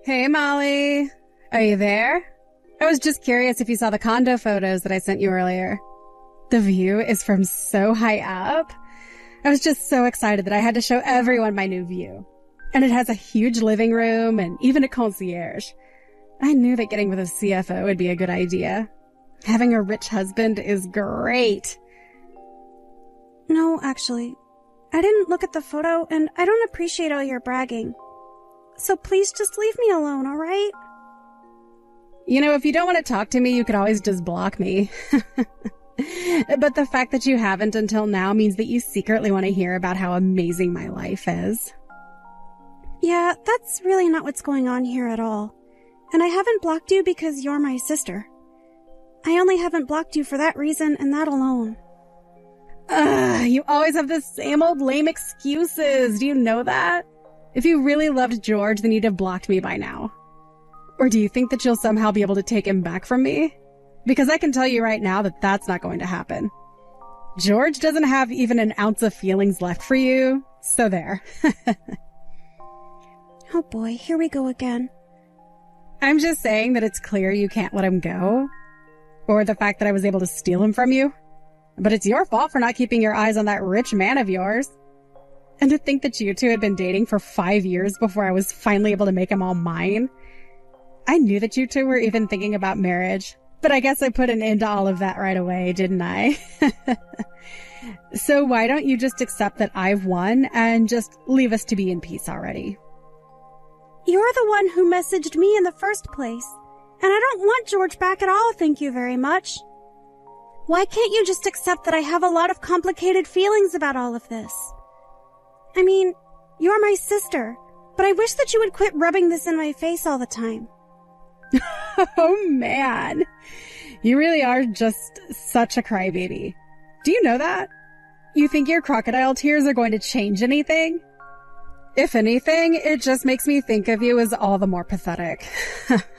Hey, Molly. Are you there? I was just curious if you saw the condo photos that I sent you earlier. The view is from so high up. I was just so excited that I had to show everyone my new view. And it has a huge living room and even a concierge. I knew that getting with a CFO would be a good idea. Having a rich husband is great. No, actually, I didn't look at the photo and I don't appreciate all your bragging. So please just leave me alone, all right? You know, if you don't want to talk to me, you could always just block me. But the fact that you haven't until now means that you secretly want to hear about how amazing my life is. Yeah, that's really not what's going on here at all. And I haven't blocked you because you're my sister. I only haven't blocked you for that reason and that alone. You always have the same old lame excuses. Do you know that? If you really loved George, then you'd have blocked me by now. Or do you think that you'll somehow be able to take him back from me? Because I can tell you right now that that's not going to happen. George doesn't have even an ounce of feelings left for you, so there. Oh boy, here we go again. I'm just saying that it's clear you can't let him go. Or the fact that I was able to steal him from you. But it's your fault for not keeping your eyes on that rich man of yours. And to think that you two had been dating for 5 years before I was finally able to make him all mine. I knew that you two were even thinking about marriage, but I guess I put an end to all of that right away, didn't I? So why don't you just accept that I've won and just leave us to be in peace already? You're the one who messaged me in the first place, and I don't want George back at all, thank you very much. Why can't you just accept that I have a lot of complicated feelings about all of this? I mean, you're my sister, but I wish that you would quit rubbing this in my face all the time. Oh man, you really are just such a crybaby. Do you know that? You think your crocodile tears are going to change anything? If anything, it just makes me think of you as all the more pathetic. That's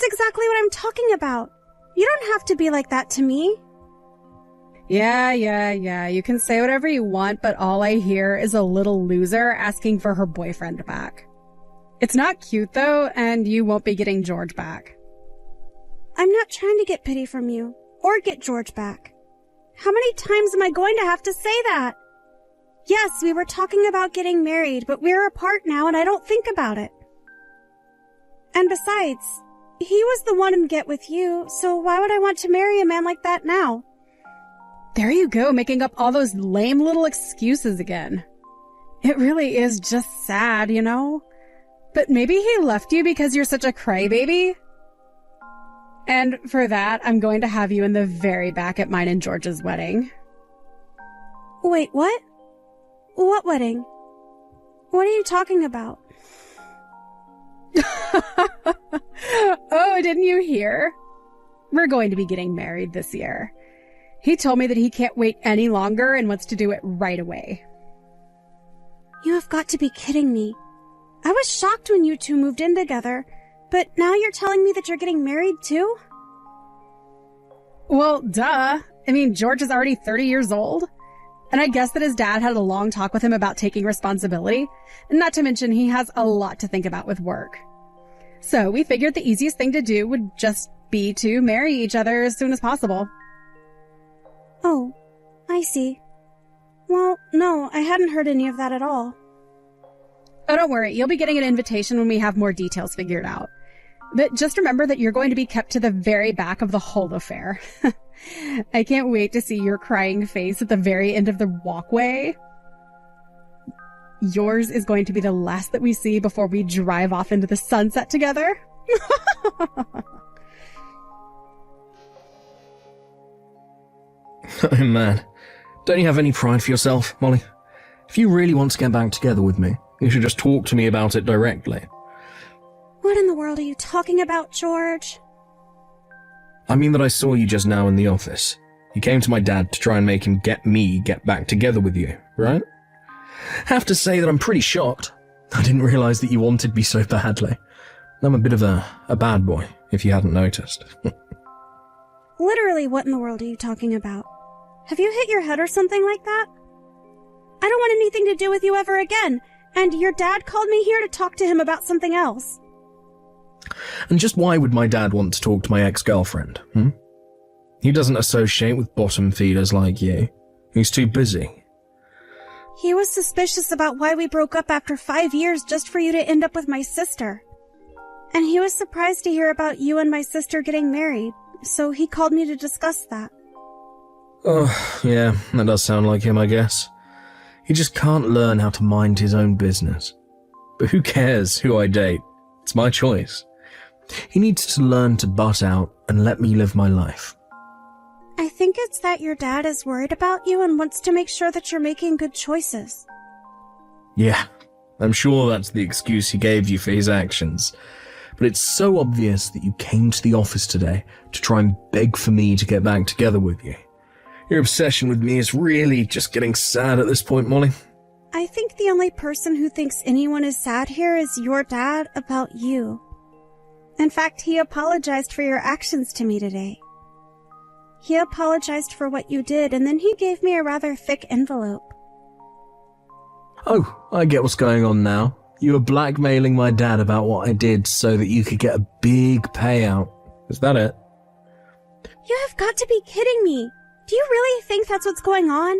exactly what I'm talking about. You don't have to be like that to me. Yeah. You can say whatever you want, but all I hear is a little loser asking for her boyfriend back. It's not cute, though, and you won't be getting George back. I'm not trying to get pity from you, or get George back. How many times am I going to have to say that? Yes, we were talking about getting married, but we're apart now, and I don't think about it. And besides, he was the one in Get With You, so why would I want to marry a man like that now? There you go, making up all those lame little excuses again. It really is just sad, you know? But maybe he left you because you're such a crybaby? And for that, I'm going to have you in the very back at mine and George's wedding. Wait, what? What wedding? What are you talking about? Oh, didn't you hear? We're going to be getting married this year. He told me that he can't wait any longer and wants to do it right away. You have got to be kidding me. I was shocked when you two moved in together, but now you're telling me that you're getting married too? Well, duh. I mean, George is already 30 years old. And I guess that his dad had a long talk with him about taking responsibility. Not to mention he has a lot to think about with work. So we figured the easiest thing to do would just be to marry each other as soon as possible. Oh, I see. Well, no, I hadn't heard any of that at all. Oh, don't worry. You'll be getting an invitation when we have more details figured out. But just remember that you're going to be kept to the very back of the whole affair. I can't wait to see your crying face at the very end of the walkway. Yours is going to be the last that we see before we drive off into the sunset together. Oh man, don't you have any pride for yourself, Molly? If you really want to get back together with me, you should just talk to me about it directly. What in the world are you talking about, George? I mean that I saw you just now in the office. You came to my dad to try and make him get back together with you, right? Have to say that I'm pretty shocked. I didn't realize that you wanted me so badly. I'm a bit of a bad boy, if you hadn't noticed. Literally, what in the world are you talking about? Have you hit your head or something like that? I don't want anything to do with you ever again, And your dad called me here to talk to him about something else. And just why would my dad want to talk to my ex-girlfriend, He doesn't associate with bottom feeders like you. He's too busy. He was suspicious about why we broke up after 5 years just for you to end up with my sister. And he was surprised to hear about you and my sister getting married, so he called me to discuss that. Oh, yeah, that does sound like him, I guess. He just can't learn how to mind his own business. But who cares who I date? It's my choice. He needs to learn to butt out and let me live my life. I think it's that your dad is worried about you and wants to make sure that you're making good choices. Yeah, I'm sure that's the excuse he gave you for his actions. But it's so obvious that you came to the office today to try and beg for me to get back together with you. Your obsession with me is really just getting sad at this point, Molly. I think the only person who thinks anyone is sad here is your dad about you. In fact, he apologized for your actions to me today. He apologized for what you did, and then he gave me a rather thick envelope. Oh, I get what's going on now. You were blackmailing my dad about what I did so that you could get a big payout. Is that it? You have got to be kidding me. Do you really think that's what's going on?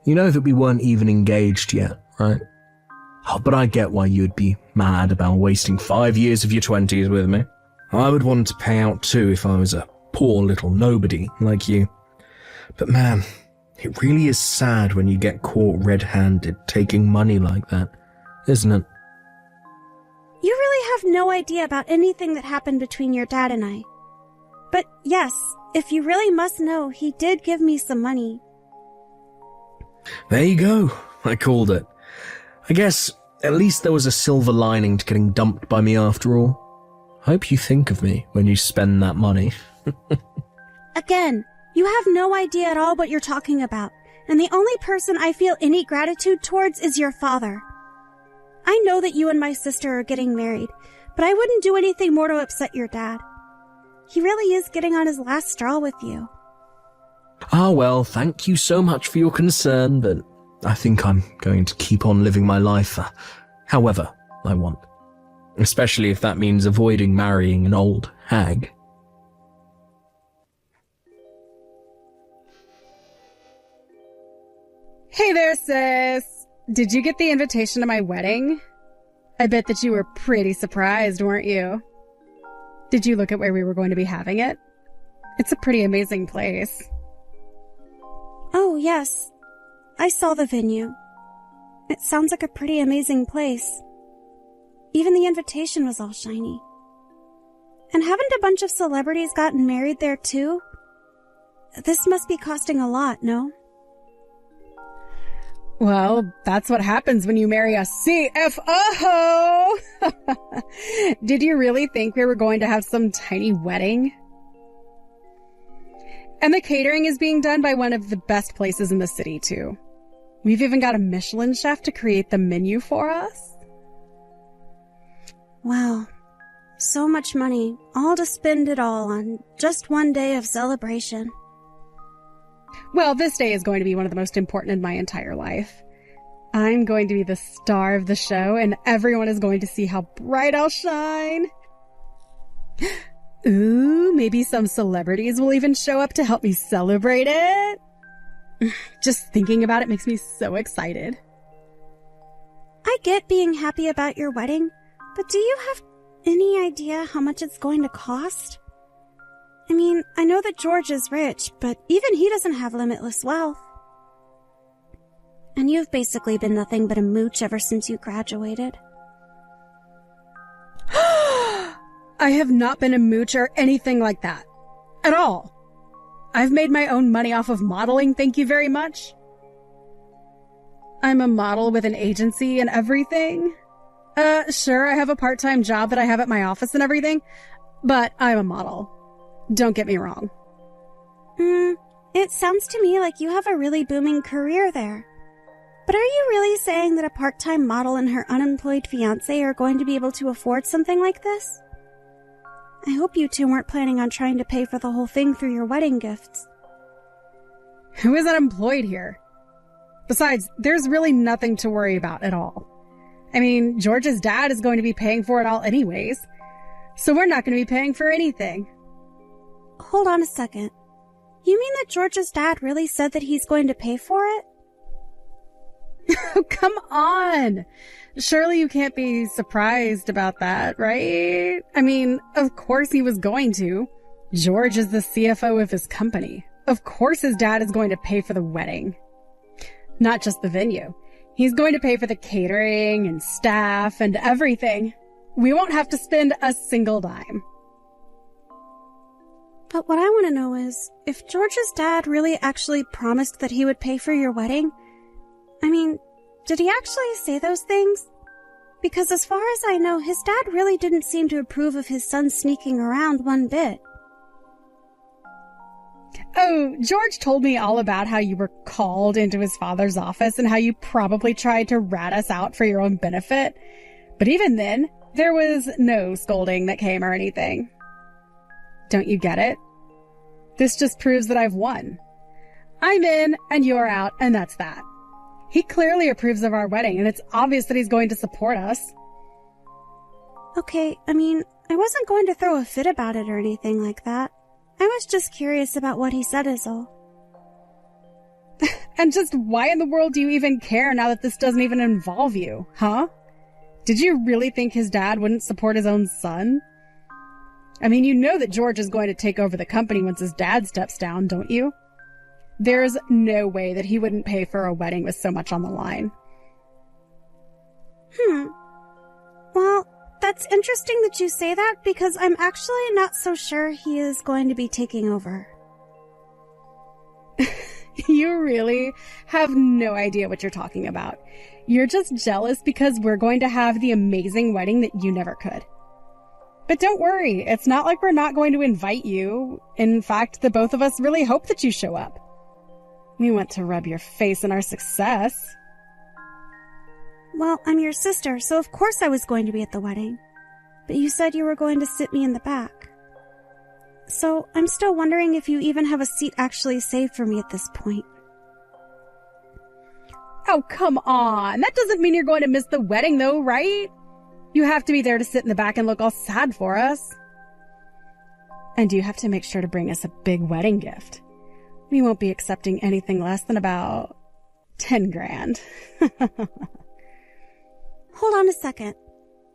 You know that we weren't even engaged yet, right? Oh, but I get why you'd be mad about wasting 5 years of your 20s with me. I would want to pay out too if I was a poor little nobody like you. But man, it really is sad when you get caught red-handed taking money like that, isn't it? You really have no idea about anything that happened between your dad and I. But yes, if you really must know, he did give me some money. There you go. I called it. I guess at least there was a silver lining to getting dumped by me after all. I hope you think of me when you spend that money. Again, you have no idea at all what you're talking about, and the only person I feel any gratitude towards is your father. I know that you and my sister are getting married, but I wouldn't do anything more to upset your dad. He really is getting on his last straw with you. Ah, well, thank you so much for your concern, but I think I'm going to keep on living my life however I want. Especially if that means avoiding marrying an old hag. Hey there, sis. Did you get the invitation to my wedding? I bet that you were pretty surprised, weren't you? Did you look at where we were going to be having it? It's a pretty amazing place. Oh, yes. I saw the venue. It sounds like a pretty amazing place. Even the invitation was all shiny. And haven't a bunch of celebrities gotten married there too? This must be costing a lot, no? Well, that's what happens when you marry a CFO! Did you really think we were going to have some tiny wedding? And the catering is being done by one of the best places in the city, too. We've even got a Michelin chef to create the menu for us. Wow. So much money, all to spend it all on just one day of celebration. Well, this day is going to be one of the most important in my entire life. I'm going to be the star of the show, and everyone is going to see how bright I'll shine. Ooh, maybe some celebrities will even show up to help me celebrate it. Just thinking about it makes me so excited. I get being happy about your wedding, but do you have any idea how much it's going to cost? I mean, I know that George is rich, but even he doesn't have limitless wealth. And you've basically been nothing but a mooch ever since you graduated. I have not been a mooch or anything like that. At all. I've made my own money off of modeling, thank you very much. I'm a model with an agency and everything. Sure, I have a part-time job that I have at my office and everything, but I'm a model. Don't get me wrong. It sounds to me like you have a really booming career there. But are you really saying that a part-time model and her unemployed fiancé are going to be able to afford something like this? I hope you two weren't planning on trying to pay for the whole thing through your wedding gifts. Who is unemployed here? Besides, there's really nothing to worry about at all. I mean, George's dad is going to be paying for it all anyways, so we're not going to be paying for anything. Hold on a second. You mean that George's dad really said that he's going to pay for it? Oh, come on! Surely you can't be surprised about that, right? I mean, of course he was going to. George is the CFO of his company. Of course his dad is going to pay for the wedding. Not just the venue. He's going to pay for the catering and staff and everything. We won't have to spend a single dime. But what I want to know is, if George's dad really actually promised that he would pay for your wedding, I mean, did he actually say those things? Because as far as I know, his dad really didn't seem to approve of his son sneaking around one bit. Oh, George told me all about how you were called into his father's office and how you probably tried to rat us out for your own benefit. But even then, there was no scolding that came or anything. Don't you get it? This just proves that I've won. I'm in and you're out, and that's that. He clearly approves of our wedding, and it's obvious that he's going to support us. Okay, I mean, I wasn't going to throw a fit about it or anything like that. I was just curious about what he said is all. And just why in the world do you even care now that this doesn't even involve you, huh? Did you really think his dad wouldn't support his own son? I mean, you know that George is going to take over the company once his dad steps down, don't you? There's no way that he wouldn't pay for a wedding with so much on the line. Well, that's interesting that you say that, because I'm actually not so sure he is going to be taking over. You really have no idea what you're talking about. You're just jealous because we're going to have the amazing wedding that you never could. But don't worry, it's not like we're not going to invite you. In fact, the both of us really hope that you show up. We want to rub your face in our success. Well, I'm your sister, so of course I was going to be at the wedding. But you said you were going to sit me in the back. So I'm still wondering if you even have a seat actually saved for me at this point. Oh, come on. That doesn't mean you're going to miss the wedding, though, right? You have to be there to sit in the back and look all sad for us. And you have to make sure to bring us a big wedding gift. We won't be accepting anything less than about 10 grand. Hold on a second.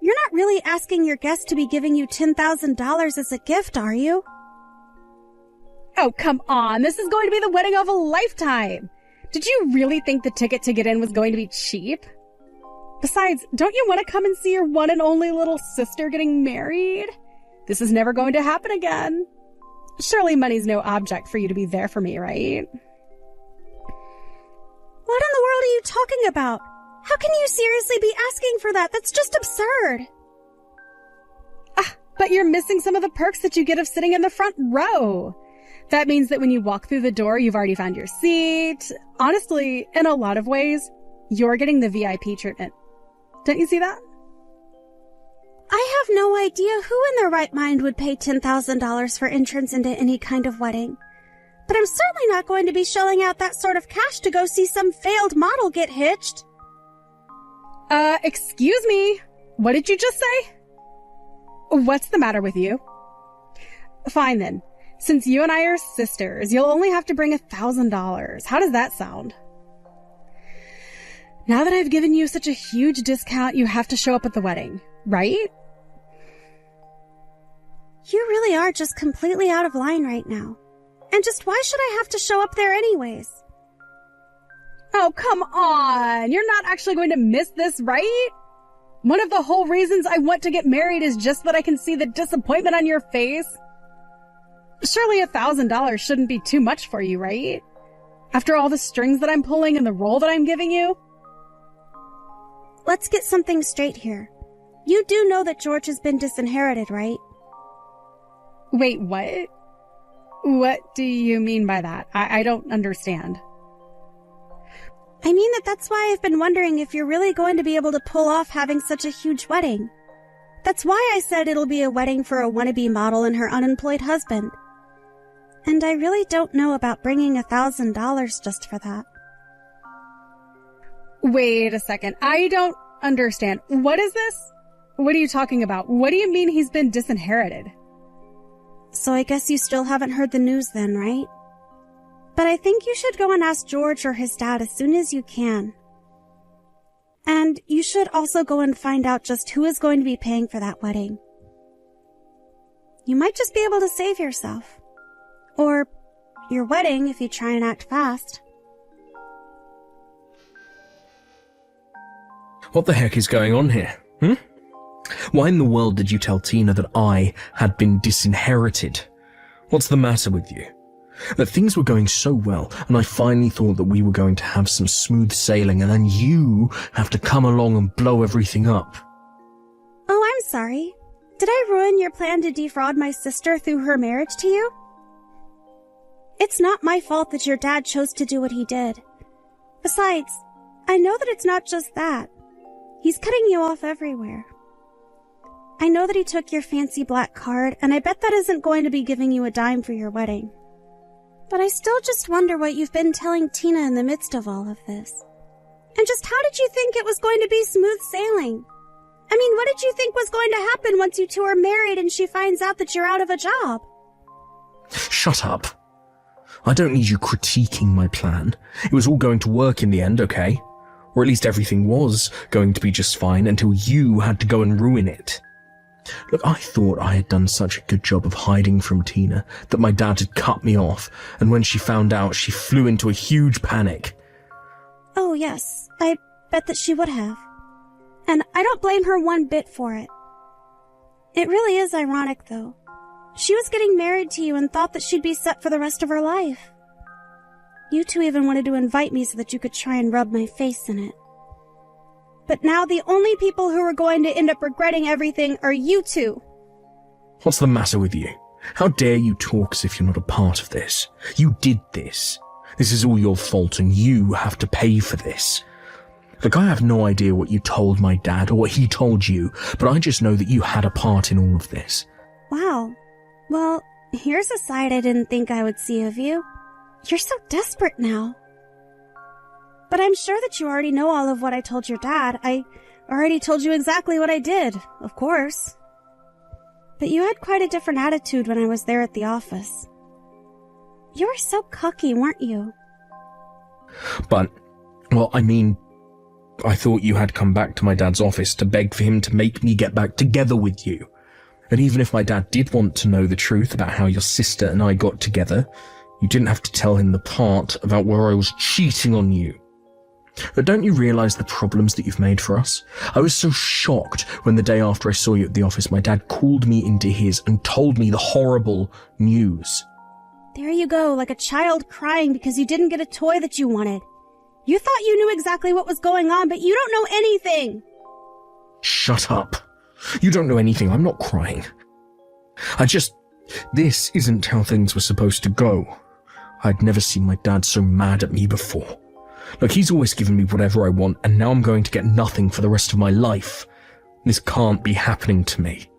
You're not really asking your guest to be giving you $10,000 as a gift, are you? Oh, come on. This is going to be the wedding of a lifetime. Did you really think the ticket to get in was going to be cheap? Besides, don't you want to come and see your one and only little sister getting married? This is never going to happen again. Surely money's no object for you to be there for me, right? What in the world are you talking about? How can you seriously be asking for that? That's just absurd. But you're missing some of the perks that you get of sitting in the front row. That means that when you walk through the door, you've already found your seat. Honestly, in a lot of ways, you're getting the VIP treatment. Don't you see that? I have no idea who in their right mind would pay $10,000 for entrance into any kind of wedding. But I'm certainly not going to be shelling out that sort of cash to go see some failed model get hitched. Excuse me. What did you just say? What's the matter with you? Fine then. Since you and I are sisters, you'll only have to bring $1,000. How does that sound? Now that I've given you such a huge discount, you have to show up at the wedding, right? You really are just completely out of line right now. And just why should I have to show up there anyways? Oh, come on. You're not actually going to miss this, right? One of the whole reasons I want to get married is just that I can see the disappointment on your face. Surely $1,000 shouldn't be too much for you, right? After all the strings that I'm pulling and the role that I'm giving you? Let's get something straight here. You do know that George has been disinherited, right? Wait, what? What do you mean by that? I don't understand. I mean that's why I've been wondering if you're really going to be able to pull off having such a huge wedding. That's why I said it'll be a wedding for a wannabe model and her unemployed husband. And I really don't know about bringing $1,000 just for that. Wait a second. I don't understand. What is this? What are you talking about? What do you mean he's been disinherited? So I guess you still haven't heard the news then, right? But I think you should go and ask George or his dad as soon as you can. And you should also go and find out just who is going to be paying for that wedding. You might just be able to save yourself. Or your wedding if you try and act fast. What the heck is going on here? Why in the world did you tell Tina that I had been disinherited? What's the matter with you? That things were going so well, and I finally thought that we were going to have some smooth sailing, and then you have to come along and blow everything up. Oh, I'm sorry. Did I ruin your plan to defraud my sister through her marriage to you? It's not my fault that your dad chose to do what he did. Besides, I know that it's not just that. He's cutting you off everywhere. I know that he took your fancy black card, and I bet that isn't going to be giving you a dime for your wedding. But I still just wonder what you've been telling Tina in the midst of all of this. And just how did you think it was going to be smooth sailing? I mean, what did you think was going to happen once you two are married and she finds out that you're out of a job? Shut up. I don't need you critiquing my plan. It was all going to work in the end, okay? Or at least everything was going to be just fine until you had to go and ruin it. Look, I thought I had done such a good job of hiding from Tina that my dad had cut me off, and when she found out, she flew into a huge panic. Oh, yes. I bet that she would have. And I don't blame her one bit for it. It really is ironic, though. She was getting married to you and thought that she'd be set for the rest of her life. You two even wanted to invite me so that you could try and rub my face in it. But now the only people who are going to end up regretting everything are you two. What's the matter with you? How dare you talk as if you're not a part of this? You did this. This is all your fault and you have to pay for this. Look, I have no idea what you told my dad or what he told you, but I just know that you had a part in all of this. Wow. Well, here's a side I didn't think I would see of you. You're so desperate now. But I'm sure that you already know all of what I told your dad. I already told you exactly what I did, of course. But you had quite a different attitude when I was there at the office. You were so cocky, weren't you? But, well, I mean, I thought you had come back to my dad's office to beg for him to make me get back together with you. And even if my dad did want to know the truth about how your sister and I got together, you didn't have to tell him the part about where I was cheating on you. But don't you realize the problems that you've made for us? I was so shocked when the day after I saw you at the office, my dad called me into his and told me the horrible news. There you go, like a child crying because you didn't get a toy that you wanted. You thought you knew exactly what was going on, but you don't know anything. Shut up. You don't know anything. I'm not crying. This isn't how things were supposed to go. I'd never seen my dad so mad at me before. Look, he's always given me whatever I want, and now I'm going to get nothing for the rest of my life. This can't be happening to me.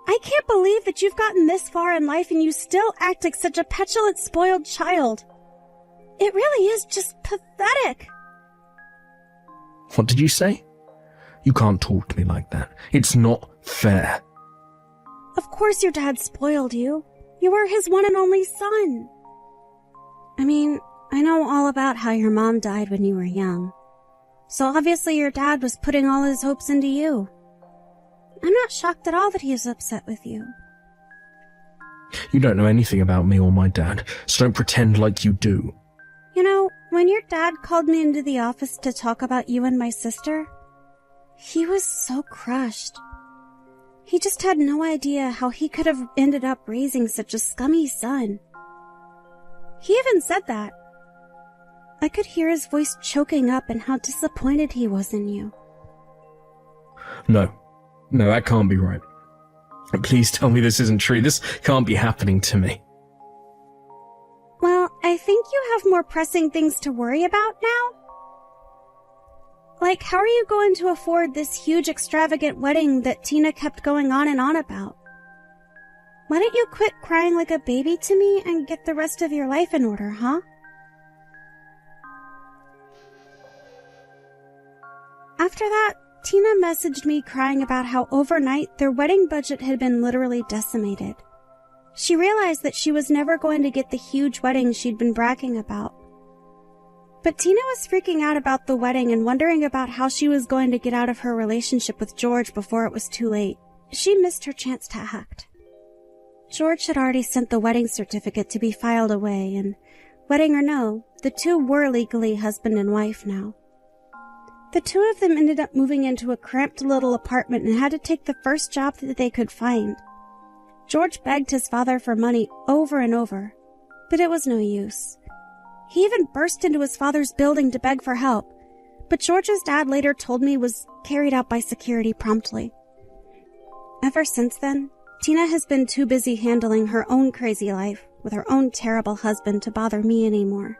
I can't believe that you've gotten this far in life and you still act like such a petulant, spoiled child. It really is just pathetic. What did you say? You can't talk to me like that. It's not fair. Of course your dad spoiled you. You were his one and only son. I mean, I know all about how your mom died when you were young. So obviously your dad was putting all his hopes into you. I'm not shocked at all that he is upset with you. You don't know anything about me or my dad, so don't pretend like you do. You know, when your dad called me into the office to talk about you and my sister, he was so crushed. He just had no idea how he could have ended up raising such a scummy son. He even said that. I could hear his voice choking up and how disappointed he was in you. No, that can't be right. Please tell me this isn't true. This can't be happening to me. Well, I think you have more pressing things to worry about now. Like, how are you going to afford this huge extravagant wedding that Tina kept going on and on about? Why don't you quit crying like a baby to me and get the rest of your life in order, huh? After that, Tina messaged me crying about how overnight their wedding budget had been literally decimated. She realized that she was never going to get the huge wedding she'd been bragging about. But Tina was freaking out about the wedding and wondering about how she was going to get out of her relationship with George before it was too late. She missed her chance to act. George had already sent the wedding certificate to be filed away, and wedding or no, the two were legally husband and wife now. The two of them ended up moving into a cramped little apartment and had to take the first job that they could find. George begged his father for money over and over, but it was no use. He even burst into his father's building to beg for help, but George's dad later told me was carried out by security promptly. Ever since then, Tina has been too busy handling her own crazy life with her own terrible husband to bother me anymore.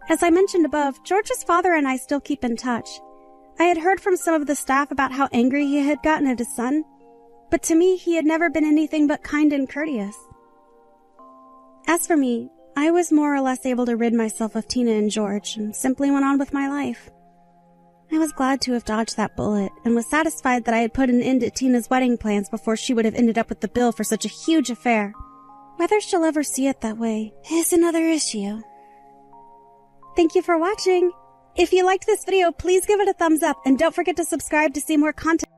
As I mentioned above, George's father and I still keep in touch. I had heard from some of the staff about how angry he had gotten at his son, but to me he had never been anything but kind and courteous. As for me, I was more or less able to rid myself of Tina and George and simply went on with my life. I was glad to have dodged that bullet and was satisfied that I had put an end to Tina's wedding plans before she would have ended up with the bill for such a huge affair. Whether she'll ever see it that way is another issue. Thank you for watching. If you liked this video, please give it a thumbs up and don't forget to subscribe to see more content.